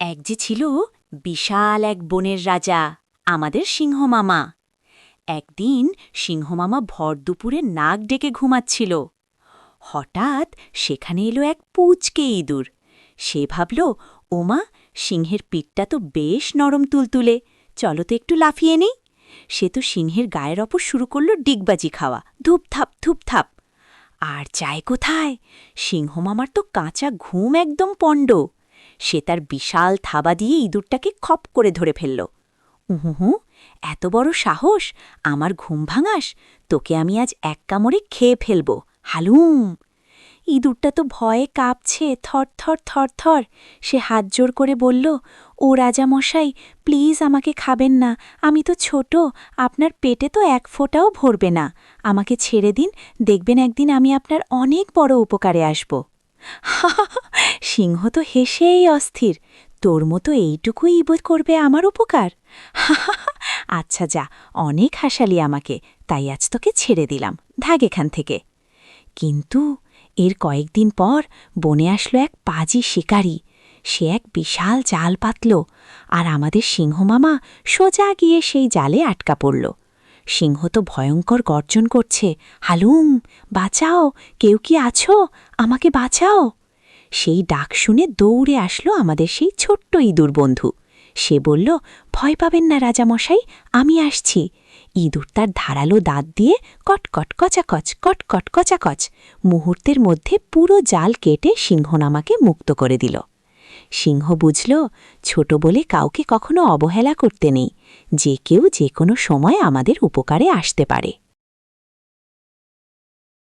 এক যে ছিল বিশাল এক বনের রাজা, আমাদের সিংহমামা। একদিন সিংহমামা ভর দুপুরে নাক ডেকে ঘুমাচ্ছিল। হঠাৎ সেখানে এলো এক পুচকে ইঁদুর। সে ভাবল, ওমা, সিংহের পিঠটা তো বেশ নরম তুলতুলে, চলো তো একটু লাফিয়ে নেই। সে তো সিংহের গায়ের ওপর শুরু করল ডিগবাজি খাওয়া, ধূপধাপ ধূপধাপ। আর যায় কোথায়, সিংহমামার তো কাঁচা ঘুম একদম পণ্ড। সে তার বিশাল থাবা দিয়ে ইঁদুরটাকে খপ করে ধরে ফেলল। উহুহু, এত বড় সাহস, আমার ঘুম ভাঙাস! তোকে আমি আজ এক কামড়ে খেয়ে ফেলব, হালুম! ইঁদুরটা তো ভয়ে কাঁপছে, থর থর থর থর। সে হাত জোড় করে বলল, ও রাজামশাই, প্লিজ আমাকে খাবেন না, আমি তো ছোট, আপনার পেটে তো এক ফোঁটাও ভরবে না। আমাকে ছেড়ে দিন, দেখবেন একদিন আমি আপনার অনেক বড় উপকারে আসব। সিংহ তো হেসেই অস্থির, তোর মতো এইটুকুই বোধ করবে আমার উপকার? আচ্ছা যা, অনেক হাসালি আমাকে, তাই আজ তোকে ছেড়ে দিলাম, ভাগ এখান থেকে। কিন্তু এর কয়েকদিন পর বনে আসলো এক পাজি শিকারী। সে এক বিশাল জাল পাতল, আর আমাদের সিংহমামা সোজা গিয়ে সেই জালে আটকা পড়ল। সিংহ তো ভয়ঙ্কর গর্জন করছে, হালুম, বাঁচাও, কেউ কি আছো, আমাকে বাঁচাও! সেই ডাক শুনে দৌড়ে আসলো আমাদের সেই ছোট্ট ইঁদুর বন্ধু। সে বলল, ভয় পাবেন না রাজামশাই, আমি আসছি। ইঁদুর তার ধারালো দাঁত দিয়ে কটকট কচাকচ কটকট কচাকচ মুহূর্তের মধ্যে পুরো জাল কেটে সিংহনামাকে মুক্ত করে দিল। সিংহ বুঝল, ছোট বলে কাউকে কখনো অবহেলা করতে নেই, যে কেউ যে কোনো সময় আমাদের উপকারে আসতে পারে।